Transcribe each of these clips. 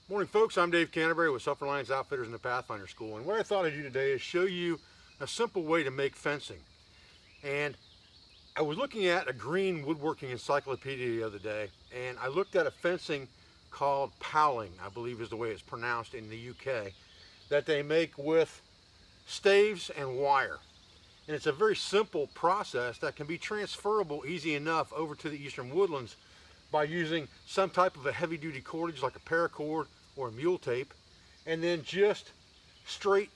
Morning folks, I'm Dave Canterbury with Self-Reliance Outfitters in the Pathfinder School, and what I thought I'd do today is show you a simple way to make fencing. And I was looking at a green woodworking encyclopedia the other day, and I looked at a fencing called Powling, I believe is the way it's pronounced in the UK, that they make with staves and wire. And it's a very simple process that can be transferable easy enough over to the eastern woodlands by using some type of a heavy-duty cordage like a paracord or a mule tape, and then just straight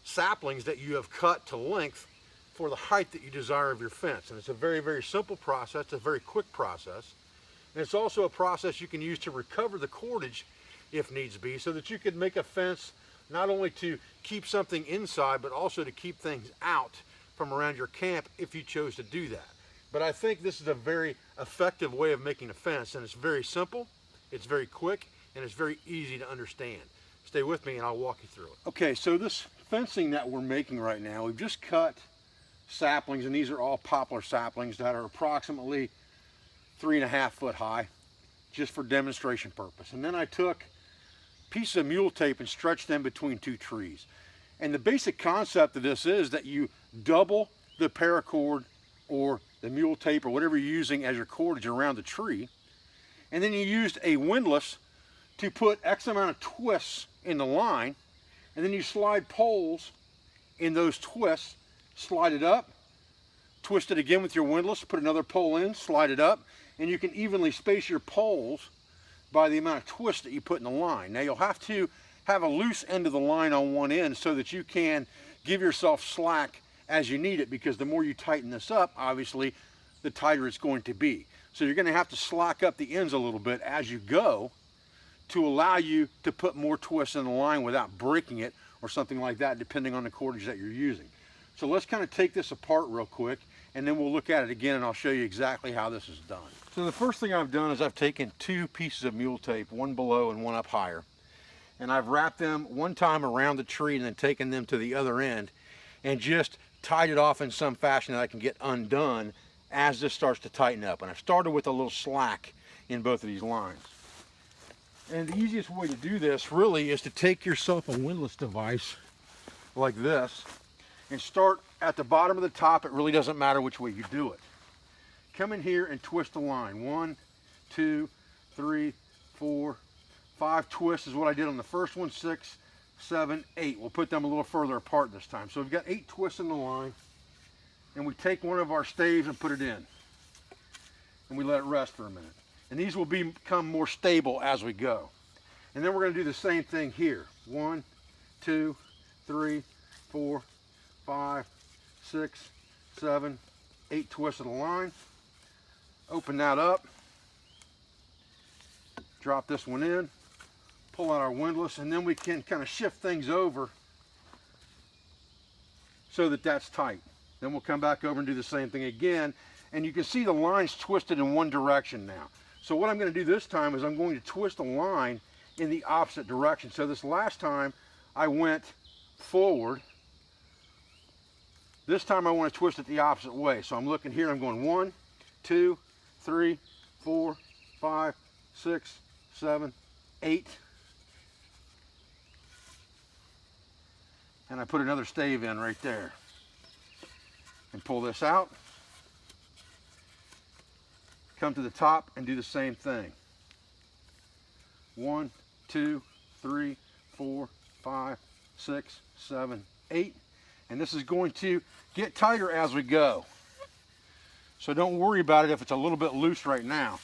saplings that you have cut to length for the height that you desire of your fence. And it's a very, very simple process. It's a very quick process. And it's also a process you can use to recover the cordage if needs be, so that you can make a fence not only to keep something inside, but also to keep things out from around your camp if you chose to do that. But I think this is a very effective way of making a fence, and it's very simple, it's very quick, and it's very easy to understand. Stay with me and I'll walk you through it. Okay, so this fencing that we're making right now, we've just cut saplings, and these are all poplar saplings that are approximately 3.5 foot high, just for demonstration purpose. And then I took pieces of mule tape and stretched them between two trees. And the basic concept of this is that you double the paracord or the mule tape or whatever you're using as your cordage around the tree, and then you used a windlass to put X amount of twists in the line, and then you slide poles in those twists, slide it up, twist it again with your windlass, put another pole in, slide it up, and you can evenly space your poles by the amount of twist that you put in the line. Now you'll have to have a loose end of the line on one end so that you can give yourself slack as you need it, because the more you tighten this up, obviously, the tighter it's going to be. So you're going to have to slack up the ends a little bit as you go to allow you to put more twists in the line without breaking it or something like that, depending on the cordage that you're using. So let's kind of take this apart real quick, and then we'll look at it again, and I'll show you exactly how this is done. So the first thing I've done is I've taken two pieces of mule tape, one below and one up higher, and I've wrapped them one time around the tree and then taken them to the other end and just tied it off in some fashion that I can get undone as this starts to tighten up. And I've started with a little slack in both of these lines. And the easiest way to do this really is to take yourself a windlass device like this and start at the bottom of the top. It really doesn't matter which way you do it. Come in here and twist the line. 1, 2, 3, 4, 5 twists is what I did on the first one. 6, 7, 8. We'll put them a little further apart this time. So we've got 8 twists in the line, and we take one of our staves and put it in, and we let it rest for a minute. And these will become more stable as we go. And then we're going to do the same thing here. 1, 2, 3, 4, 5, 6, 7, 8 twists of the line. Open that up, drop this one in, pull out our windlass, and then we can kind of shift things over so that that's tight. Then we'll come back over and do the same thing again, and you can see the line's twisted in one direction now. So what I'm going to do this time is I'm going to twist the line in the opposite direction. So this last time I went forward. This time I want to twist it the opposite way. So I'm looking here, I'm going 1, 2, 3, 4, 5, 6, 7, 8. And I put another stave in right there. And pull this out. Come to the top and do the same thing. 1, 2, 3, 4, 5, 6, 7, 8. And this is going to get tighter as we go. So don't worry about it if it's a little bit loose right now,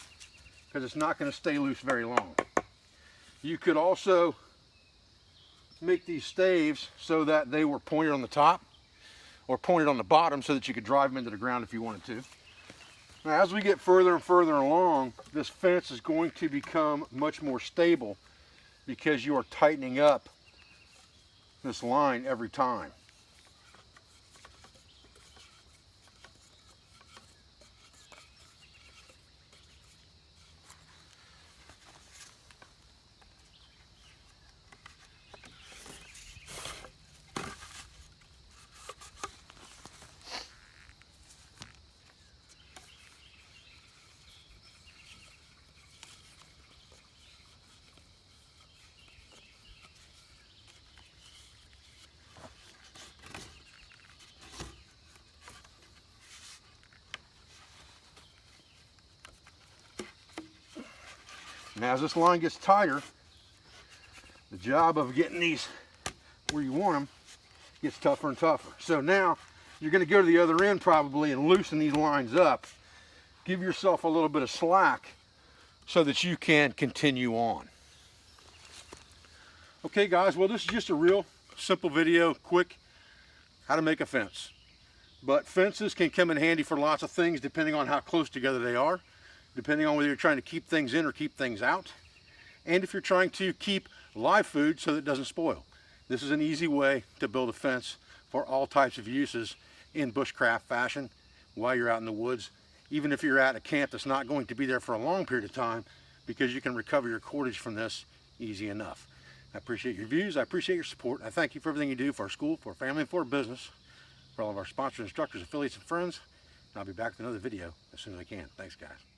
because it's not going to stay loose very long. You could also make these staves so that they were pointed on the top or pointed on the bottom so that you could drive them into the ground if you wanted to. Now, as we get further and further along, this fence is going to become much more stable because you are tightening up this line every time. Now as this line gets tighter, the job of getting these where you want them gets tougher and tougher. So now you're going to go to the other end probably and loosen these lines up. Give yourself a little bit of slack so that you can continue on. Okay guys, well this is just a real simple video, quick, how to make a fence. But fences can come in handy for lots of things depending on how close together they are, depending on whether you're trying to keep things in or keep things out, and if you're trying to keep live food so that it doesn't spoil. This is an easy way to build a fence for all types of uses in bushcraft fashion while you're out in the woods, even if you're at a camp that's not going to be there for a long period of time, because you can recover your cordage from this easy enough. I appreciate your views. I appreciate your support. I thank you for everything you do for our school, for our family, and for our business, for all of our sponsors, instructors, affiliates, and friends. And I'll be back with another video as soon as I can. Thanks, guys.